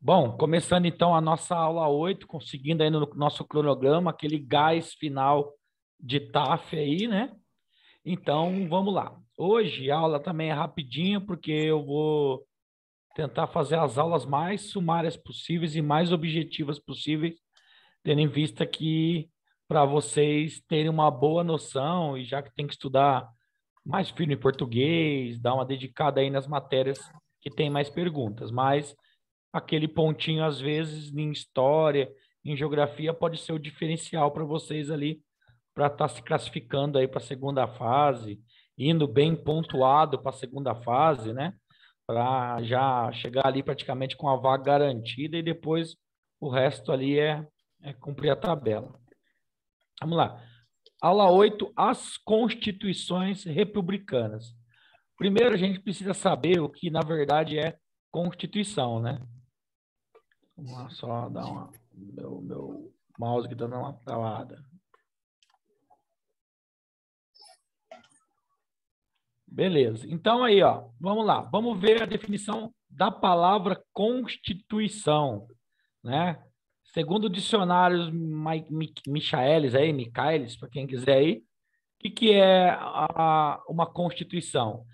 Bom, começando então a nossa aula 8, conseguindo aí no nosso cronograma aquele gás final de TAF aí, né? Então, vamos lá. Hoje a aula também é rapidinha, porque eu vou tentar fazer as aulas mais sumárias possíveis e mais objetivas possíveis, tendo em vista que para vocês terem uma boa noção, e já que tem que estudar mais firme em português, dar uma dedicada aí nas matérias que tem mais perguntas, mas aquele pontinho, às vezes, em história, em geografia, pode ser o diferencial para vocês ali, para estar se classificando aí para a segunda fase, indo bem pontuado para a segunda fase, né? Para já chegar ali praticamente com a vaga garantida e depois o resto ali é cumprir a tabela. Vamos lá. Aula 8, as constituições republicanas. Primeiro, a gente precisa saber o que, na verdade, é Constituição, né? Vamos lá, só dar uma. Meu mouse que tá dando uma travada. Beleza. Então, aí, ó, vamos lá. Vamos ver a definição da palavra Constituição, né? Segundo o dicionário Michaelis, aí, Michaelis, para quem quiser aí, o que é uma Constituição?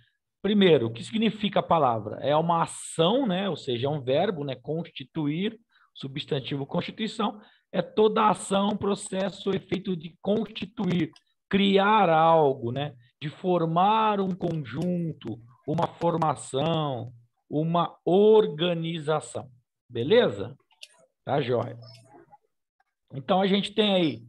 Primeiro, o que significa a palavra? É uma ação, né? Ou seja, é um verbo, né? Constituir, substantivo constituição, é toda ação, processo, efeito de constituir, criar algo, né? De formar um conjunto, uma formação, uma organização. Beleza? Tá, joia. Então, a gente tem aí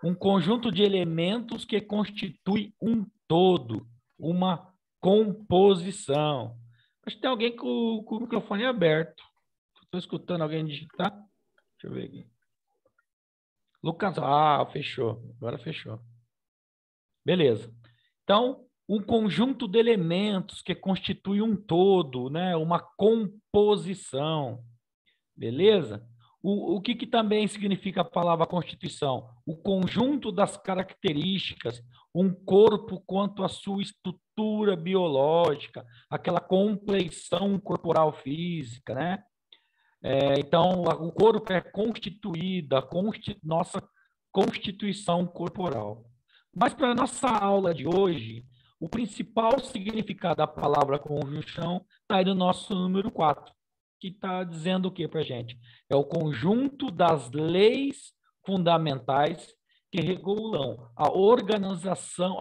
um conjunto de elementos que constitui um todo, uma composição. Acho que tem alguém com o microfone aberto. Estou escutando alguém digitar. Deixa eu ver aqui. Lucas, fechou. Agora fechou. Beleza. Então, um conjunto de elementos que constitui um todo, né? Uma composição. Beleza? O que também significa a palavra Constituição? O conjunto das características, um corpo quanto à sua estrutura biológica, aquela compleição corporal física, né? Então, o corpo é constituído, nossa constituição corporal. Mas para a nossa aula de hoje, o principal significado da palavra conjunção está aí no nosso número 4, que está dizendo o que para a gente? É o conjunto das leis fundamentais que regulam a organização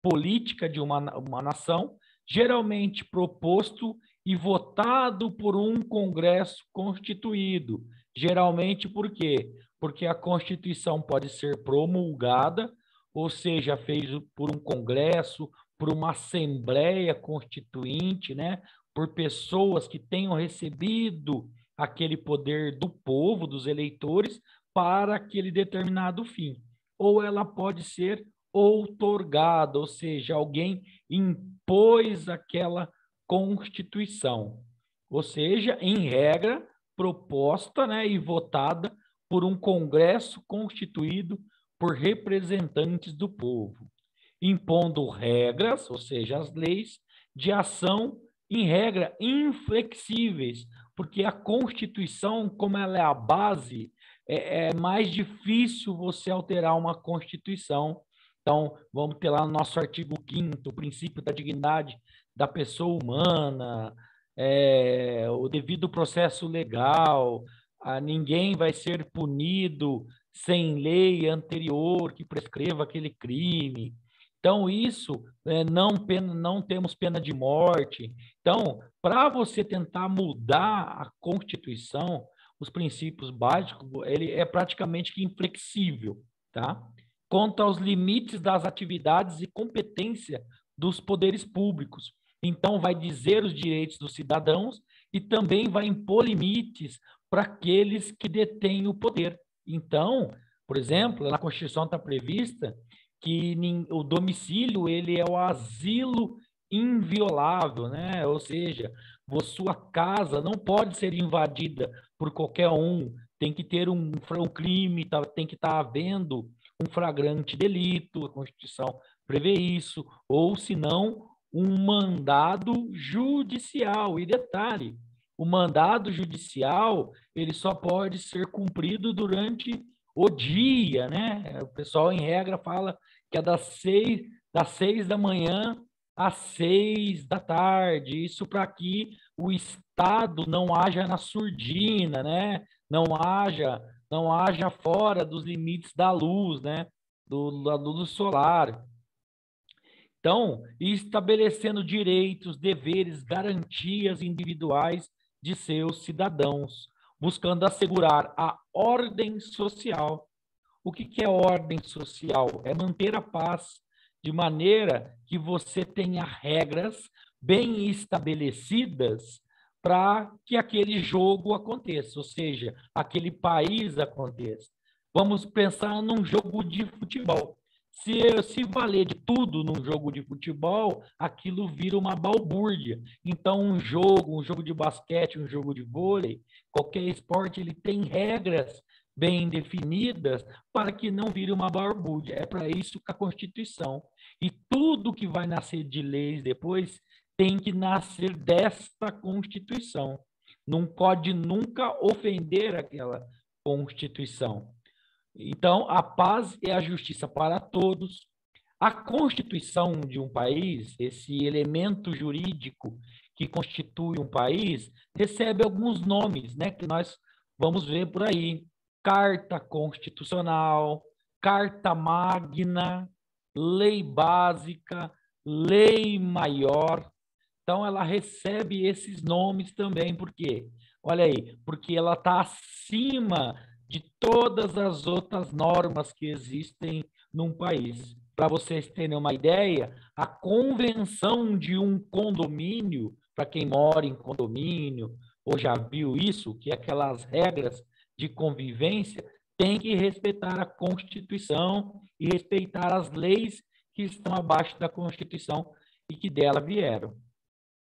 política de uma nação, geralmente proposto e votado por um Congresso constituído. Geralmente por quê? Porque a Constituição pode ser promulgada, ou seja, feita por um Congresso, por uma Assembleia Constituinte, né? Por pessoas que tenham recebido aquele poder do povo, dos eleitores, para aquele determinado fim. Ou ela pode ser outorgada, ou seja, alguém impôs aquela Constituição, ou seja, em regra, proposta, né, e votada por um Congresso constituído por representantes do povo, impondo regras, ou seja, as leis de ação, em regra, inflexíveis, porque a Constituição, como ela é a base, é mais difícil você alterar uma Constituição. Então, vamos ter lá no nosso artigo 5º, o princípio da dignidade da pessoa humana, o devido processo legal, ninguém vai ser punido sem lei anterior que prescreva aquele crime. Então, isso, não temos pena de morte. Então, para você tentar mudar a Constituição, os princípios básicos, ele é praticamente que inflexível, tá? Quanto aos limites das atividades e competência dos poderes públicos. Então, vai dizer os direitos dos cidadãos e também vai impor limites para aqueles que detêm o poder. Então, por exemplo, na Constituição está prevista que o domicílio ele é o asilo inviolável, né? Ou seja, sua casa não pode ser invadida por qualquer um, tem que ter um crime, tem que estar havendo um flagrante delito, a Constituição prevê isso, ou se não, um mandado judicial. E detalhe, o mandado judicial, ele só pode ser cumprido durante o dia, né? O pessoal, em regra, fala que é das 6 da manhã às 6 da tarde. Isso para que o Estado não haja na surdina, né? Não haja fora dos limites da luz, né? Da luz solar. Então, estabelecendo direitos, deveres, garantias individuais de seus cidadãos, buscando assegurar a ordem social. O que é ordem social? É manter a paz de maneira que você tenha regras bem estabelecidas para que aquele jogo aconteça, ou seja, aquele país aconteça. Vamos pensar num jogo de futebol. Se valer de tudo num jogo de futebol, aquilo vira uma balbúrdia. Então, um jogo de basquete, um jogo de vôlei, qualquer esporte, ele tem regras bem definidas para que não vire uma balbúrdia. É para isso que a Constituição. E tudo que vai nascer de leis depois tem que nascer desta Constituição. Não pode nunca ofender aquela Constituição. Então, a paz e a justiça para todos. A Constituição de um país, esse elemento jurídico que constitui um país, recebe alguns nomes, né, que nós vamos ver por aí. Carta Constitucional, Carta Magna, Lei Básica, Lei Maior. Então, ela recebe esses nomes também, por quê? Olha aí, porque ela está acima de todas as outras normas que existem num país. Para vocês terem uma ideia, a convenção de um condomínio, para quem mora em condomínio ou já viu isso, que é aquelas regras de convivência, tem que respeitar a Constituição e respeitar as leis que estão abaixo da Constituição e que dela vieram.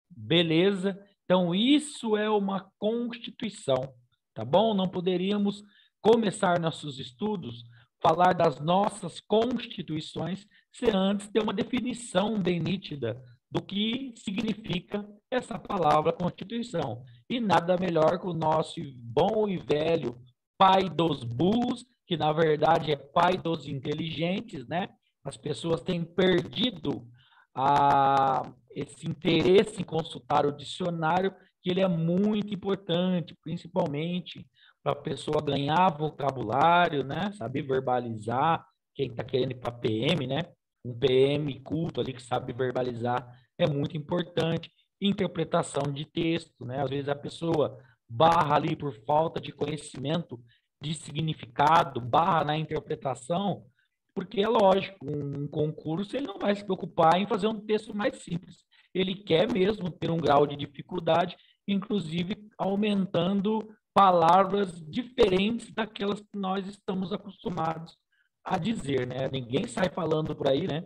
Beleza? Então, isso é uma Constituição, tá bom? Não poderíamos começar nossos estudos, falar das nossas constituições, sem antes ter uma definição bem nítida do que significa essa palavra Constituição. E nada melhor que o nosso bom e velho pai dos burros, que na verdade é pai dos inteligentes, né? As pessoas têm perdido esse interesse em consultar o dicionário, que ele é muito importante, principalmente para a pessoa ganhar vocabulário, né? Saber verbalizar, quem está querendo ir para PM, né? Um PM culto ali que sabe verbalizar é muito importante. Interpretação de texto, né? Às vezes a pessoa barra ali por falta de conhecimento de significado, barra na interpretação, porque é lógico, um concurso ele não vai se preocupar em fazer um texto mais simples. Ele quer mesmo ter um grau de dificuldade, inclusive aumentando palavras diferentes daquelas que nós estamos acostumados a dizer, né? Ninguém sai falando por aí, né?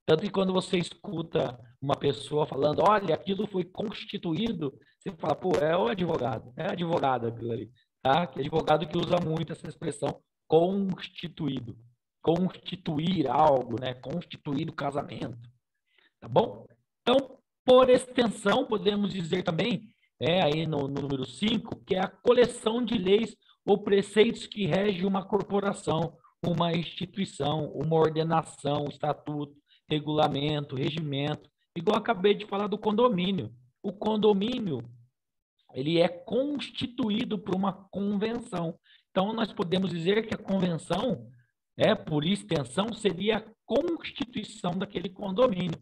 Tanto que quando você escuta uma pessoa falando, olha, aquilo foi constituído, você fala, pô, é o advogado, é advogado aquilo ali, tá? Que é advogado que usa muito essa expressão constituído. Constituir algo, né? Constituir o casamento, tá bom? Então, por extensão, podemos dizer também, aí no número 5, que é a coleção de leis ou preceitos que rege uma corporação, uma instituição, uma ordenação, estatuto, regulamento, regimento, igual acabei de falar do condomínio. O condomínio, ele é constituído por uma convenção. Então, nós podemos dizer que a convenção, por extensão, seria a constituição daquele condomínio,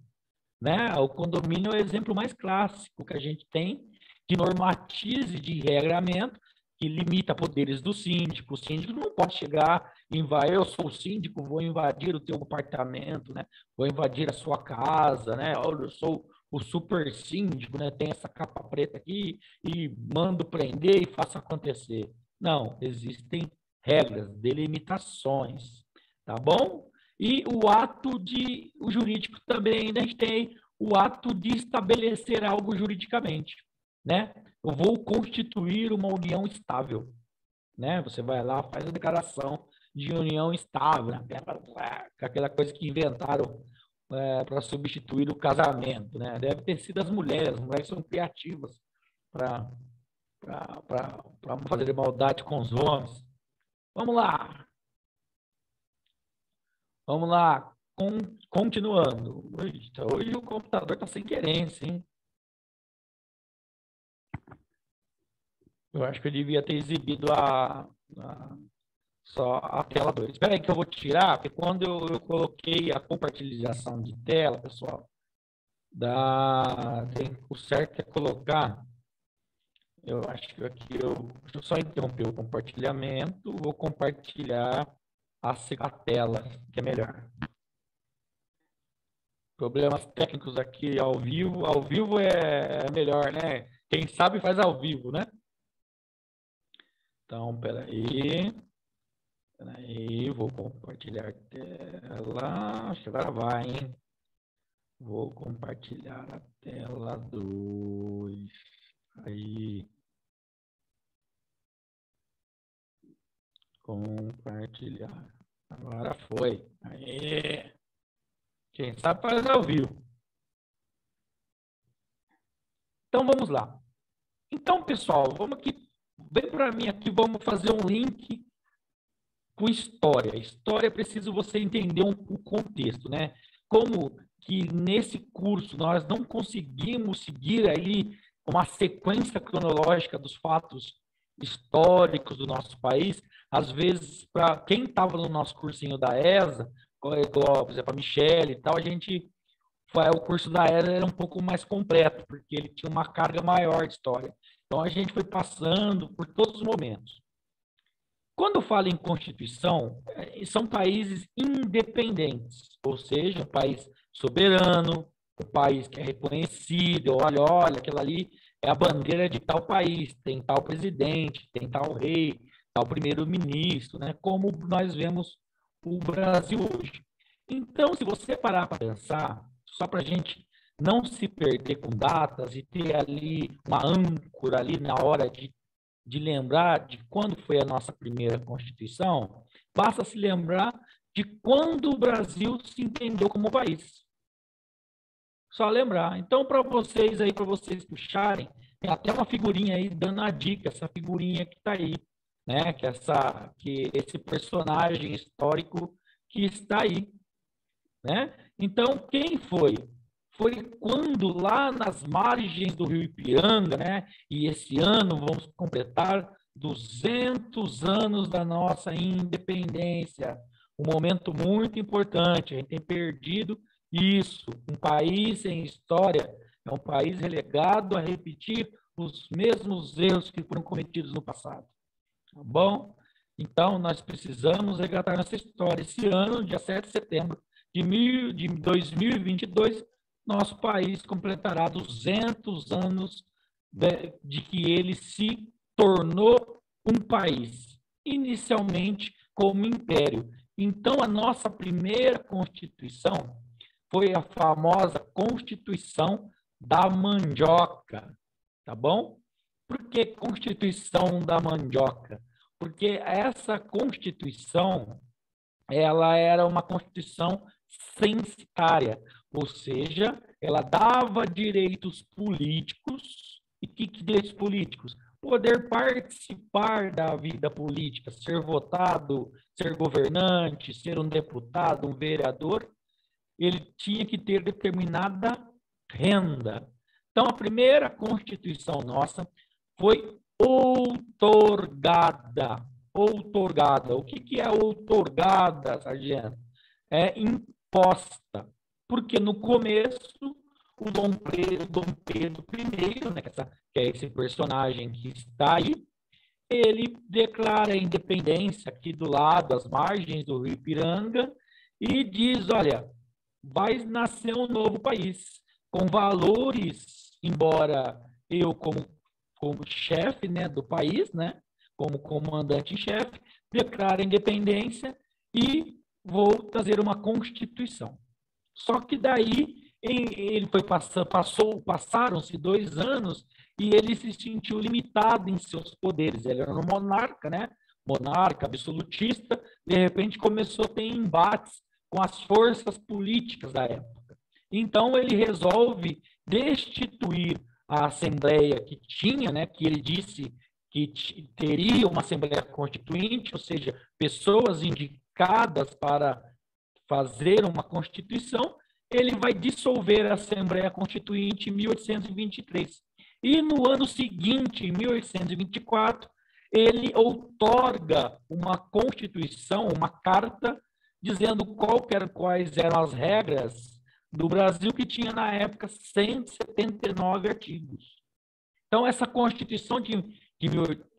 né? O condomínio é o exemplo mais clássico que a gente tem de normatiza e de regramento que limita poderes do síndico. O síndico não pode chegar e invadir, eu sou o síndico, vou invadir o teu apartamento, né? Vou invadir a sua casa, né? Olha, eu sou o super síndico, né? Tem essa capa preta aqui e mando prender e faço acontecer. Não, existem regras, delimitações, tá bom? E o jurídico também, ainda a gente tem o ato de estabelecer algo juridicamente, né? Eu vou constituir uma união estável, né? Você vai lá, faz a declaração de união estável, né? Aquela coisa que inventaram para substituir o casamento, né? Deve ter sido as mulheres são criativas para para fazer maldade com os homens. Vamos lá. Vamos lá. Continuando. Hoje o computador está sem querência, hein? Eu acho que eu devia ter exibido só a tela 2. Espera aí que eu vou tirar, porque quando eu coloquei a compartilhação de tela, pessoal, o certo é colocar. Eu acho que aqui deixa eu só interromper o compartilhamento, vou compartilhar a tela, que é melhor. Problemas técnicos aqui ao vivo é melhor, né? Quem sabe faz ao vivo, né? Então, peraí, vou compartilhar a tela, acho que agora vai, hein? Vou compartilhar a tela 2. Aí. Compartilhar. Agora foi. Aí. Quem sabe faz ao vivo. Então, vamos lá. Então, pessoal, vamos aqui. Vem para mim aqui, vamos fazer um link com história. História é preciso você entender o contexto, né? Como que nesse curso nós não conseguimos seguir aí uma sequência cronológica dos fatos históricos do nosso país. Às vezes, para quem estava no nosso cursinho da ESA, por exemplo, a Michelle e tal, o curso da ESA era um pouco mais completo, porque ele tinha uma carga maior de história. Então, a gente foi passando por todos os momentos. Quando eu falo em Constituição, são países independentes, ou seja, um país soberano, um país que é reconhecido, olha, aquilo ali é a bandeira de tal país, tem tal presidente, tem tal rei, tal primeiro-ministro, né? Como nós vemos o Brasil hoje. Então, se você parar para pensar, só para a gente não se perder com datas e ter ali uma âncora ali na hora de lembrar de quando foi a nossa primeira Constituição, basta se lembrar de quando o Brasil se entendeu como país. Só lembrar. Então, para vocês aí, para vocês puxarem, tem até uma figurinha aí dando a dica, essa figurinha que está aí, né? Que esse personagem histórico que está aí, né? Então, quem foi? Foi quando lá nas margens do Rio Ipiranga, né? E esse ano vamos completar 200 anos da nossa independência. Um momento muito importante. A gente tem perdido isso. Um país sem história é um país relegado a repetir os mesmos erros que foram cometidos no passado. Tá bom? Então, nós precisamos resgatar nossa história. Esse ano, dia 7 de setembro de 2022, nosso país completará 200 anos de que ele se tornou um país, inicialmente como império. Então, a nossa primeira Constituição foi a famosa Constituição da Mandioca, tá bom? Por que Constituição da Mandioca? Porque essa Constituição, ela era uma Constituição censitária, ou seja, ela dava direitos políticos. E que direitos políticos? Poder participar da vida política, ser votado, ser governante, ser um deputado, um vereador, ele tinha que ter determinada renda. Então, a primeira Constituição nossa foi outorgada. Outorgada. O que é outorgada, sargento? É imposta. Porque no começo, o Dom Pedro I, né, que é esse personagem que está aí, ele declara a independência aqui do lado, às margens do Rio Ipiranga, e diz, olha, vai nascer um novo país, com valores, embora eu, como chefe, né, do país, né, como comandante em chefe, declare a independência e vou trazer uma Constituição. Só que daí ele passaram-se 2 anos e ele se sentiu limitado em seus poderes. Ele era um monarca, né? Monarca absolutista, de repente começou a ter embates com as forças políticas da época. Então ele resolve destituir a Assembleia que tinha, né, que ele disse que teria uma Assembleia Constituinte, ou seja, pessoas indicadas para fazer uma Constituição, ele vai dissolver a Assembleia Constituinte em 1823. E no ano seguinte, em 1824, ele outorga uma Constituição, uma carta, dizendo quais eram as regras do Brasil, que tinha na época 179 artigos. Então, essa Constituição de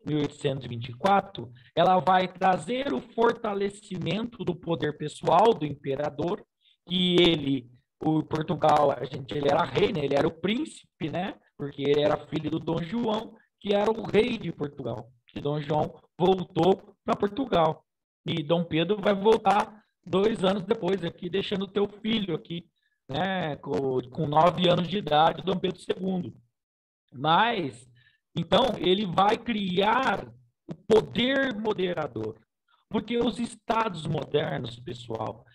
1824, ela vai trazer o fortalecimento do poder pessoal do imperador, que o Portugal, ele era rei, né? Ele era o príncipe, né? Porque ele era filho do Dom João, que era o rei de Portugal. E Dom João voltou para Portugal. E Dom Pedro vai voltar 2 anos depois aqui, deixando o teu filho aqui, né? Com 9 anos de idade, Dom Pedro II. Mas, então, ele vai criar o poder moderador. Porque os estados modernos, pessoal,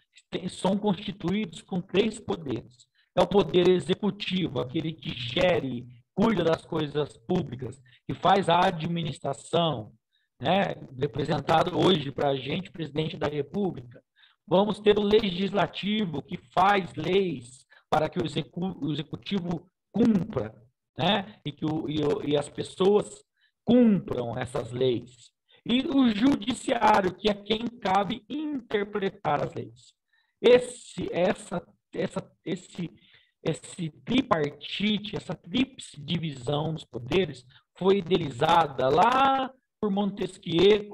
são constituídos com 3 poderes. É o poder executivo, aquele que gere, cuida das coisas públicas, que faz a administração, né? Representado hoje para a gente, presidente da República. Vamos ter o legislativo, que faz leis para que o executivo cumpra, né? E as pessoas cumpram essas leis. E o judiciário, que é quem cabe interpretar as leis. Esse tripartite, essa tríplice divisão dos poderes foi idealizada lá por Montesquieu,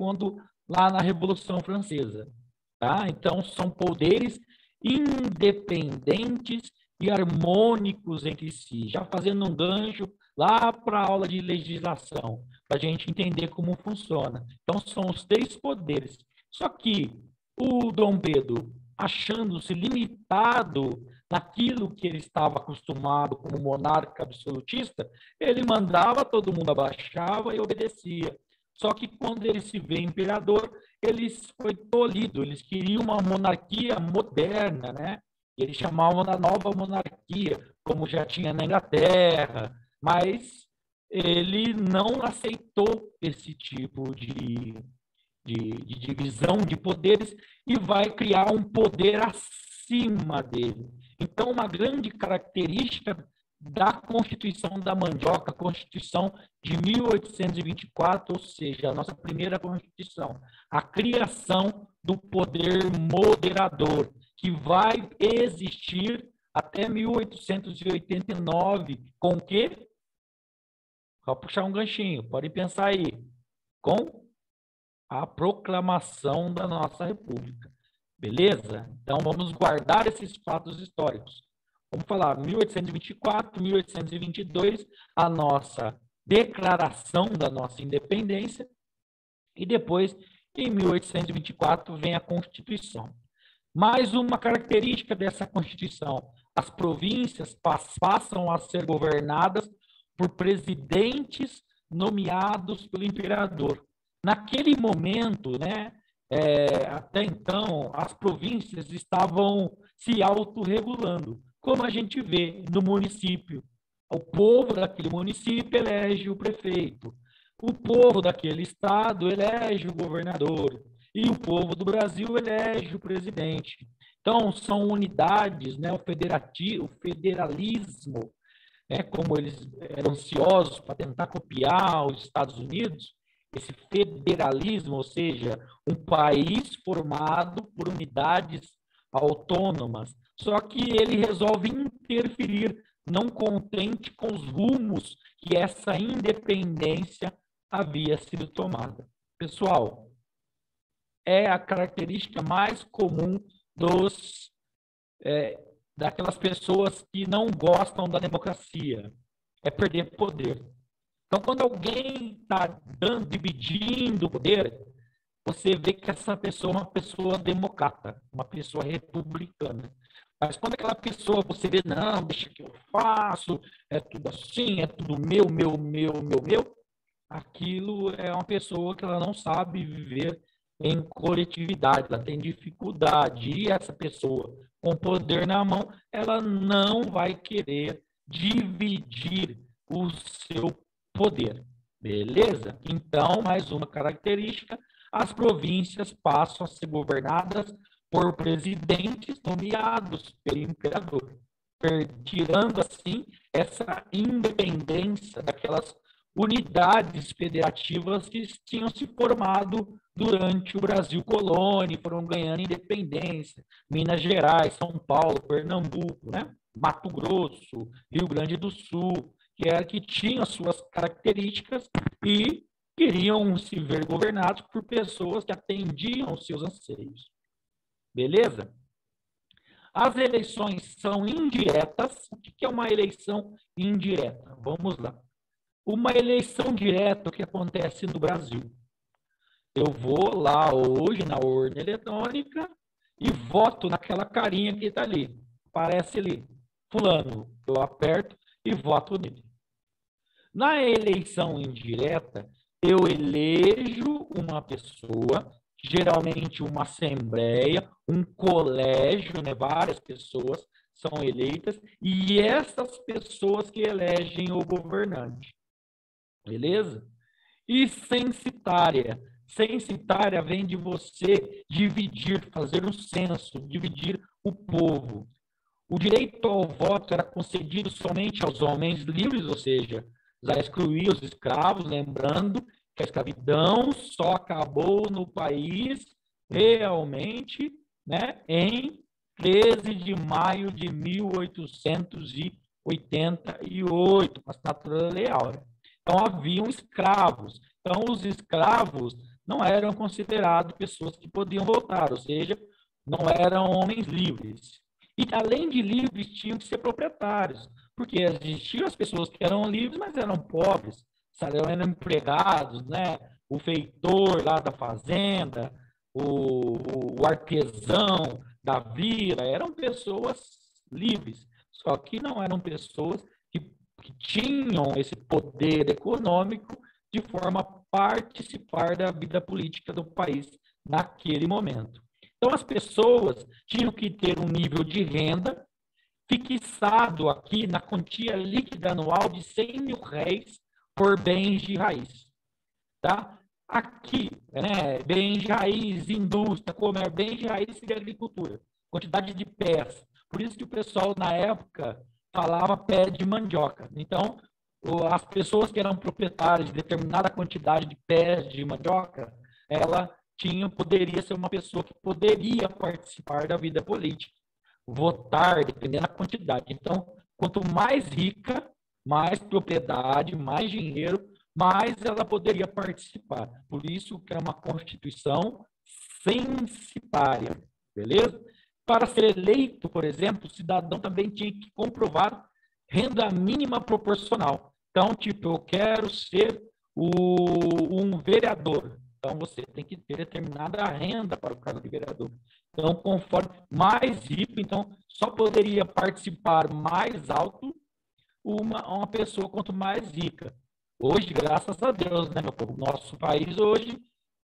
lá na Revolução Francesa. Tá? Então, são poderes independentes e harmônicos entre si, já fazendo um gancho lá para a aula de legislação, para a gente entender como funciona. Então, são os 3 poderes. Só que o Dom Pedro, achando-se limitado naquilo que ele estava acostumado como monarca absolutista, ele mandava, todo mundo abaixava e obedecia. Só que quando ele se vê imperador, ele foi tolhido, eles queriam uma monarquia moderna, né? Eles chamavam da nova monarquia, como já tinha na Inglaterra, mas ele não aceitou esse tipo de divisão de poderes e vai criar um poder acima dele. Então, uma grande característica da Constituição da Mandioca, a Constituição de 1824, ou seja, a nossa primeira Constituição, a criação do poder moderador, que vai existir até 1889, com o quê? Vou puxar um ganchinho, pode pensar aí, com a proclamação da nossa República. Beleza? Então, vamos guardar esses fatos históricos. Vamos falar 1824, 1822, a nossa declaração da nossa independência, e depois, em 1824, vem a Constituição. Mais uma característica dessa Constituição: as províncias passam a ser governadas por presidentes nomeados pelo imperador. Naquele momento, né, até então, as províncias estavam se autorregulando, como a gente vê no município. O povo daquele município elege o prefeito, o povo daquele estado elege o governador, e o povo do Brasil elege o presidente. Então, são unidades, né, o federalismo, né, como eles eram ansiosos para tentar copiar os Estados Unidos, esse federalismo, ou seja, um país formado por unidades autônomas, só que ele resolve interferir, não contente com os rumos que essa independência havia sido tomada. Pessoal, é a característica mais comum daquelas pessoas que não gostam da democracia, é perder poder. Então, quando alguém está dividindo o poder, você vê que essa pessoa é uma pessoa democrata, uma pessoa republicana. Mas quando aquela pessoa, você vê, não, deixa que eu faço, é tudo assim, é tudo meu, aquilo é uma pessoa que ela não sabe viver em coletividade, ela tem dificuldade. E essa pessoa, com poder na mão, ela não vai querer dividir o seu poder. Beleza? Então, mais uma característica, as províncias passam a ser governadas por presidentes nomeados pelo imperador, tirando assim essa independência daquelas unidades federativas que tinham se formado durante o Brasil colônia, foram ganhando independência, Minas Gerais, São Paulo, Pernambuco, né? Mato Grosso, Rio Grande do Sul, que tinham suas características e queriam se ver governados por pessoas que atendiam os seus anseios. Beleza? As eleições são indiretas. O que é uma eleição indireta? Vamos lá. Uma eleição direta, o que acontece no Brasil? Eu vou lá hoje na urna eletrônica e voto naquela carinha que está ali. Aparece ali, fulano. Eu aperto e voto nele. Na eleição indireta, eu elejo uma pessoa, geralmente uma assembleia, um colégio, né? Várias pessoas são eleitas, e essas pessoas que elegem o governante. Beleza? E censitária. Censitária vem de você dividir, fazer um censo, dividir o povo. O direito ao voto era concedido somente aos homens livres, ou seja, já excluía os escravos, lembrando que a escravidão só acabou no país realmente, né, em 13 de maio de 1888, com a assinatura da Lei Áurea. Então, haviam escravos. Então, os escravos não eram considerados pessoas que podiam votar, ou seja, não eram homens livres. E, além de livres, tinham que ser proprietários, porque existiam as pessoas que eram livres, mas eram pobres, eram empregados, né? O feitor lá da fazenda, o artesão da vila, eram pessoas livres, só que não eram pessoas que tinham esse poder econômico de forma a participar da vida política do país naquele momento. Então, as pessoas tinham que ter um nível de renda fixado aqui na quantia líquida anual de 100 mil réis por bens de raiz. Tá? Aqui, né, bens de raiz, indústria, comércio, bens de raiz e agricultura, quantidade de pés. Por isso que o pessoal, na época, falava pé de mandioca. Então, as pessoas que eram proprietárias de determinada quantidade de pés de mandioca, ela poderia ser uma pessoa que poderia participar da vida política, votar, dependendo da quantidade. Então, quanto mais rica, mais propriedade, mais dinheiro, mais ela poderia participar. Por isso que é uma Constituição censitária, beleza? Para ser eleito, por exemplo, o cidadão também tinha que comprovar renda mínima proporcional. Então, tipo, eu quero ser um vereador. Então, você tem que ter determinada renda para o cargo de vereador. Então, conforme mais rico, então, só poderia participar mais alto uma pessoa quanto mais rica. Hoje, graças a Deus, né, meu povo? Nosso país hoje,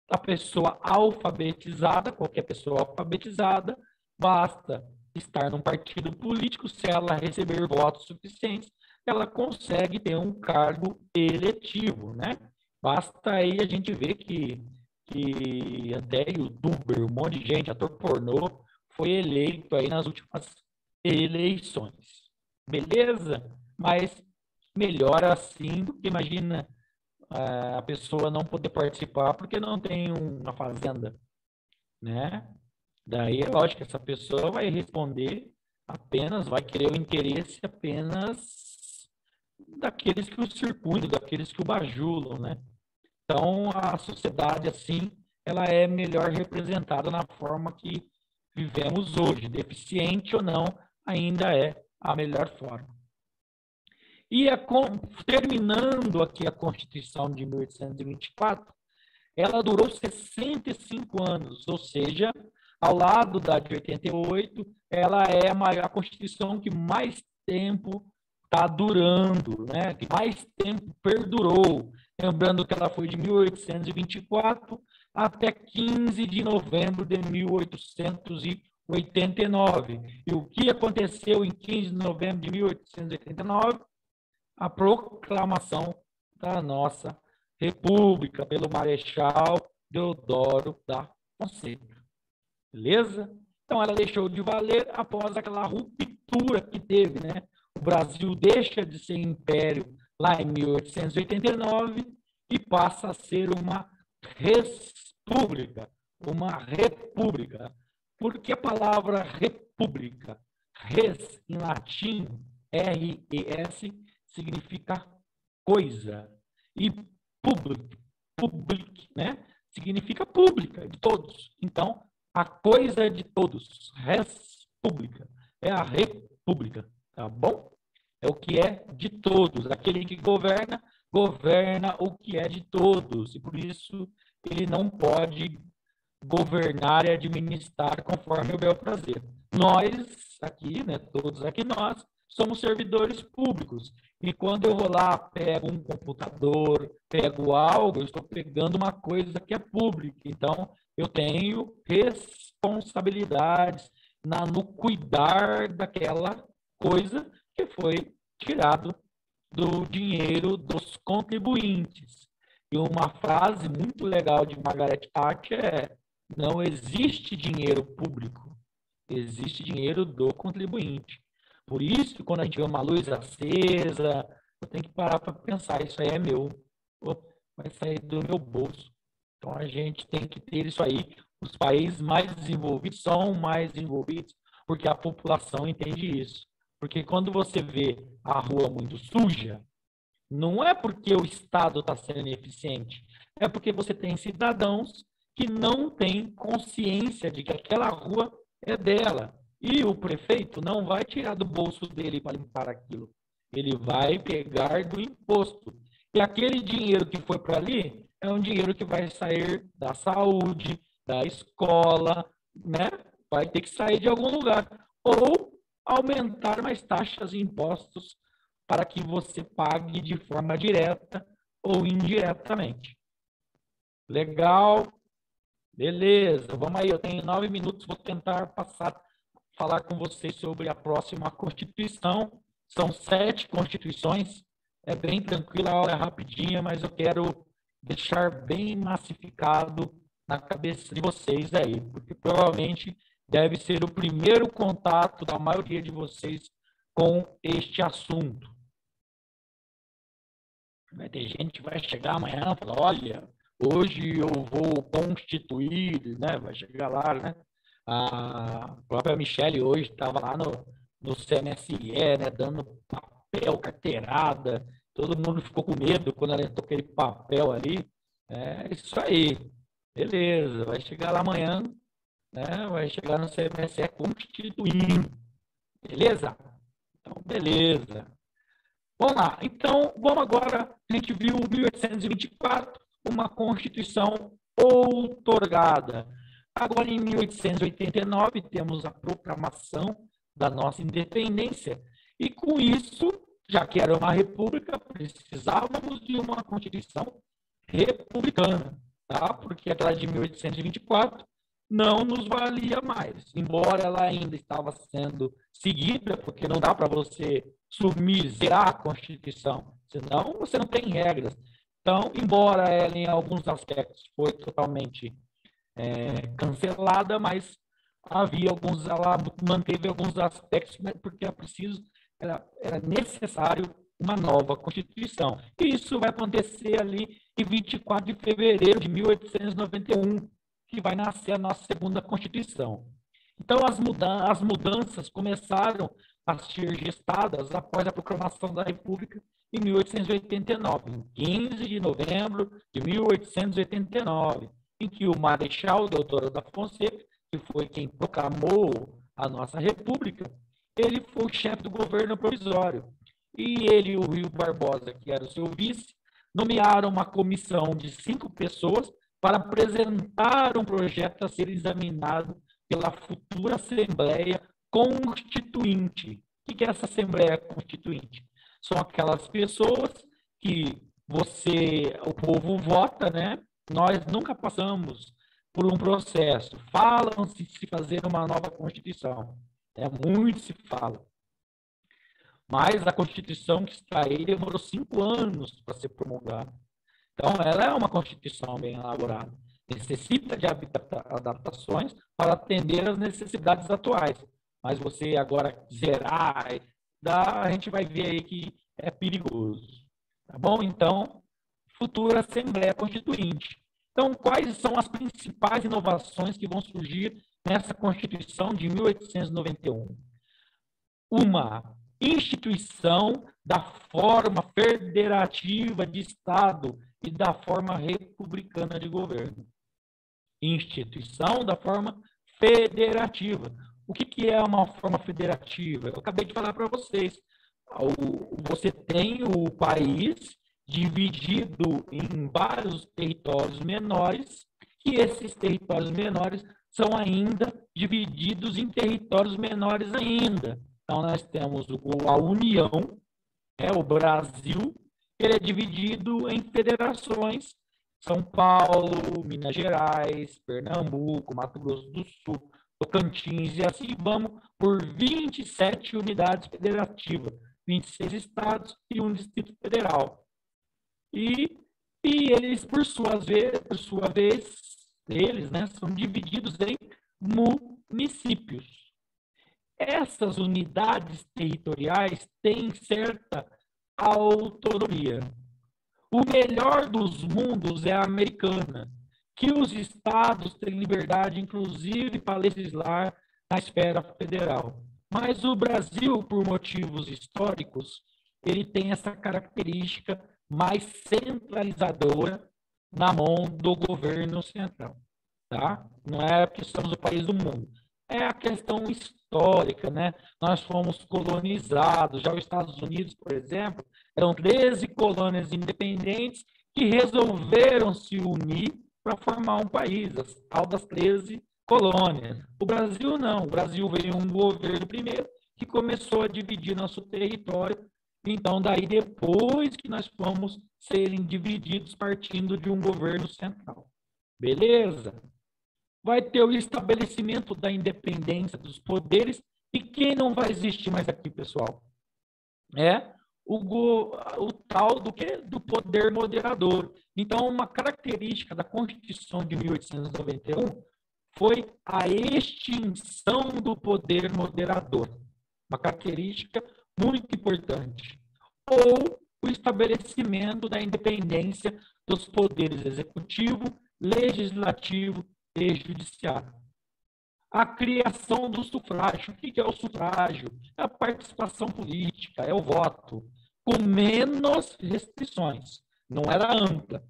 a pessoa alfabetizada, qualquer pessoa alfabetizada, basta estar num partido político, se ela receber votos suficientes, ela consegue ter um cargo eletivo, né? Basta aí a gente ver que até youtuber, um monte de gente, ator pornô, foi eleito aí nas últimas eleições. Beleza? Mas melhor assim do que, imagina, a pessoa não poder participar porque não tem uma fazenda, né? Daí é lógico que essa pessoa vai responder apenas, vai querer o interesse apenas daqueles que o circundam, daqueles que o bajulam, né? Então, a sociedade, assim, ela é melhor representada na forma que vivemos hoje. Deficiente ou não, ainda é a melhor forma. E terminando aqui a Constituição de 1824, ela durou 65 anos, ou seja, ao lado da de 88, ela é a Constituição que mais tempo está durando, né? Que mais tempo perdurou. Lembrando que ela foi de 1824 até 15 de novembro de 1889. E o que aconteceu em 15 de novembro de 1889? a proclamação da nossa República pelo Marechal Deodoro da Fonseca. Beleza? Então, ela deixou de valer após aquela ruptura que teve, né? O Brasil deixa de ser império lá em 1889 e passa a ser uma república, uma república. Porque a palavra república, res em latim, R-E-S, significa coisa. E public, né? Significa pública, de todos. Então, a coisa de todos, res pública, é a república, tá bom? É o que é de todos. Aquele que governa, governa o que é de todos. E por isso ele não pode governar e administrar conforme o bel prazer. Nós, aqui, né, todos aqui nós, somos servidores públicos. E quando eu vou lá, pego um computador, pego algo, eu estou pegando uma coisa que é pública. Então, eu tenho responsabilidades no cuidar daquela coisa que foi tirado do dinheiro dos contribuintes. E uma frase muito legal de Margaret Thatcher é: não existe dinheiro público, existe dinheiro do contribuinte. Por isso, quando a gente vê uma luz acesa, eu tenho que parar para pensar, isso aí é meu, vai sair do meu bolso. Então, a gente tem que ter isso aí. Os países mais desenvolvidos são mais desenvolvidos porque a população entende isso. Porque quando você vê a rua muito suja, não é porque o Estado está sendo ineficiente, é porque você tem cidadãos que não têm consciência de que aquela rua é dela. E o prefeito não vai tirar do bolso dele para limpar aquilo. Ele vai pegar do imposto. E aquele dinheiro que foi para ali é um dinheiro que vai sair da saúde, da escola, né? Vai ter que sair de algum lugar. Ou aumentar mais taxas e impostos para que você pague de forma direta ou indiretamente. Legal? Beleza, vamos aí, eu tenho 9 minutos, vou tentar falar com vocês sobre a próxima Constituição. São 7 constituições, é bem tranquila, a aula é rapidinha, mas eu quero deixar bem massificado na cabeça de vocês aí, porque provavelmente deve ser o primeiro contato da maioria de vocês com este assunto. Vai ter gente que vai chegar amanhã e falar, olha, hoje eu vou constituir, né? Vai chegar lá, né? A própria Michelle hoje estava lá no CNSE, né? Dando papel, carteirada. Todo mundo ficou com medo quando ela entrou aquele papel ali. É isso aí. Beleza, vai chegar lá amanhã, né? Vai chegar no CNSE constituindo. Beleza? Então, beleza. Vamos lá. Então, vamos agora, a gente viu 1824, uma Constituição outorgada. Agora, em 1889, temos a proclamação da nossa independência. E com isso, já que era uma república, precisávamos de uma Constituição republicana, tá? Porque aquela de 1824 não nos valia mais, embora ela ainda estava sendo seguida, porque não dá para você sumir, zerar a Constituição, senão você não tem regras. Então, embora ela em alguns aspectos foi totalmente cancelada, mas ela manteve alguns aspectos, porque era necessário uma nova Constituição. E isso vai acontecer ali em 24 de fevereiro de 1891, que vai nascer a nossa segunda Constituição. Então, as mudanças começaram a ser gestadas após a proclamação da República em 1889, em 15 de novembro de 1889, em que o Marechal Deodoro da Fonseca, que foi quem proclamou a nossa República, ele foi o chefe do governo provisório. E ele e o Rui Barbosa, que era o seu vice, nomearam uma comissão de 5 pessoas para apresentar um projeto a ser examinado pela futura Assembleia Constituinte. O que é essa Assembleia Constituinte? São aquelas pessoas que o povo vota, né? Nós nunca passamos por um processo. Falam-se de se fazer uma nova Constituição. Muito se fala. Mas a Constituição que está aí demorou 5 anos para ser promulgada. Então, ela é uma Constituição bem elaborada. Necessita de adaptações para atender às necessidades atuais. Mas você agora zerar, a gente vai ver aí que é perigoso. Tá bom? Então, futura Assembleia Constituinte. Então, quais são as principais inovações que vão surgir nessa Constituição de 1891? Uma instituição da forma federativa de Estado e da forma republicana de governo. Instituição da forma federativa. O que é uma forma federativa? Eu acabei de falar para vocês. Você tem o país dividido em vários territórios menores, e esses territórios menores são ainda divididos em territórios menores ainda. Então, nós temos a União, o Brasil, ele é dividido em federações, São Paulo, Minas Gerais, Pernambuco, Mato Grosso do Sul, Tocantins, e assim vamos por 27 unidades federativas, 26 estados e um Distrito Federal. E eles, por sua vez, eles, né, são divididos em municípios. Essas unidades territoriais têm certa autonomia. O melhor dos mundos é a americana, que os estados têm liberdade, inclusive, para legislar na esfera federal. Mas o Brasil, por motivos históricos, ele tem essa característica mais centralizadora na mão do governo central. Tá? Não é porque somos o país do mundo. É a questão histórica, né? Nós fomos colonizados. Já os Estados Unidos, por exemplo, eram 13 colônias independentes que resolveram se unir para formar um país, as tal das 13 colônias. O Brasil não. O Brasil veio um governo primeiro que começou a dividir nosso território. Então, daí depois que nós fomos serem divididos partindo de um governo central. Beleza? Vai ter o estabelecimento da independência dos poderes. E quem não vai existir mais aqui, pessoal? É o tal do poder moderador. Então, uma característica da Constituição de 1891 foi a extinção do poder moderador. Uma característica muito importante. Ou o estabelecimento da independência dos poderes executivo, legislativo e judiciário. A criação do sufrágio. O que é o sufrágio? É a participação política, é o voto, com menos restrições. Não era ampla,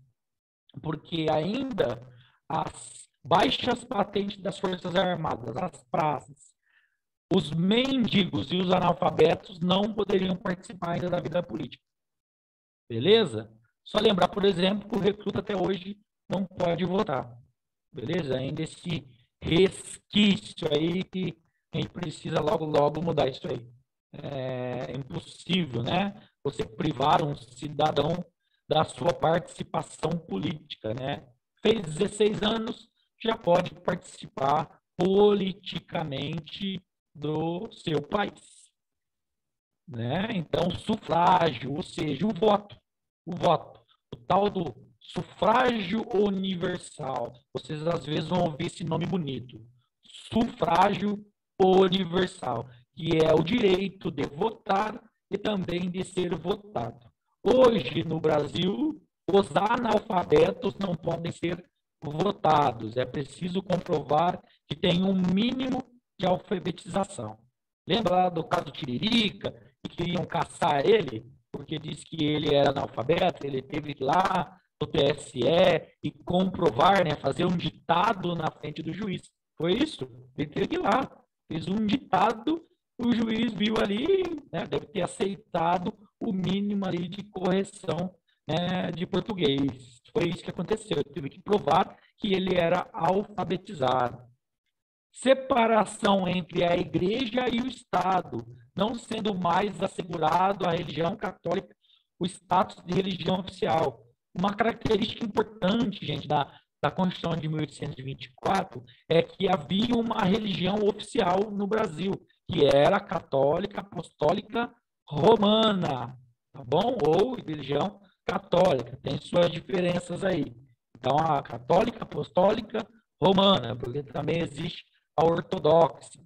porque ainda as baixas patentes das Forças Armadas, as praças, os mendigos e os analfabetos não poderiam participar ainda da vida política. Beleza? Só lembrar, por exemplo, que o recruta até hoje não pode votar. Beleza? Ainda esse resquício aí que a gente precisa logo, logo mudar isso aí. É impossível, né? Você privar um cidadão da sua participação política, né? Fez 16 anos, já pode participar politicamente do seu país, né? Então, sufrágio, ou seja, o voto, o tal do sufrágio universal. Vocês às vezes vão ouvir esse nome bonito, sufrágio universal, que é o direito de votar e também de ser votado. Hoje, no Brasil, os analfabetos não podem ser votados. É preciso comprovar que tem um mínimo de alfabetização. Lembra lá do caso do Tiririca, que queriam caçar ele, porque disse que ele era analfabeto, ele teve lá no TSE e comprovar, né, fazer um ditado na frente do juiz. Foi isso? Ele teve que ir lá, fez um ditado, o juiz viu ali, né, deve ter aceitado o mínimo ali de correção, né, de português. Foi isso que aconteceu, ele teve que provar que ele era alfabetizado. Separação entre a igreja e o Estado, não sendo mais assegurado à religião católica o status de religião oficial. Uma característica importante, gente, da Constituição de 1824 é que havia uma religião oficial no Brasil, que era católica, apostólica, romana, tá bom? Ou religião católica, tem suas diferenças aí. Então, a católica, apostólica, romana, porque também existe a ortodoxa.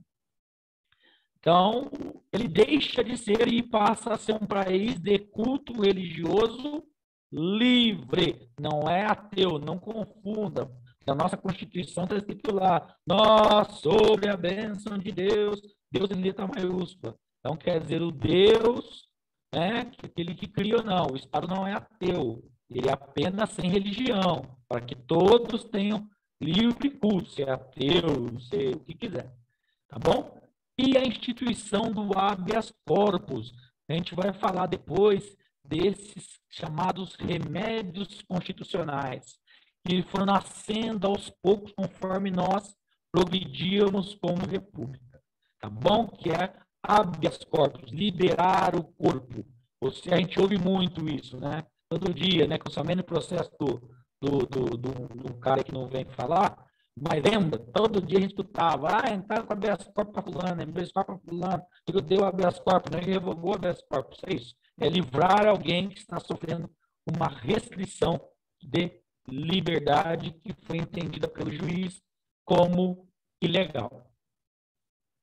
Então, ele deixa de ser e passa a ser um país de culto religioso livre. Não é ateu, não confunda. Na nossa Constituição está escrito lá, nós, sobre a bênção de Deus, Deus em letra maiúscula. Então, quer dizer, o Deus, né, aquele que cria ou não, o Estado não é ateu, ele é apenas sem religião, para que todos tenham livre culto, se é ateu, se o que quiser. Tá bom? E a instituição do habeas corpus. A gente vai falar depois desses chamados remédios constitucionais, que foram nascendo aos poucos conforme nós progredíamos como república. Tá bom? Que é habeas corpus, liberar o corpo. Ou seja, a gente ouve muito isso, né? Todo dia, né? Com somente o processo do cara que não vem falar, mas lembra, todo dia a gente escutava, entraram com habeas corpus para fulano, habeas corpus para fulano, eu dei o habeas corpus, não revogou o habeas corpus, é isso. É livrar alguém que está sofrendo uma restrição de liberdade que foi entendida pelo juiz como ilegal.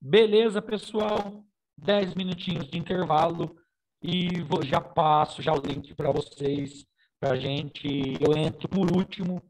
Beleza, pessoal? 10 minutinhos de intervalo e já passo já o link para vocês, para a gente. Eu entro por último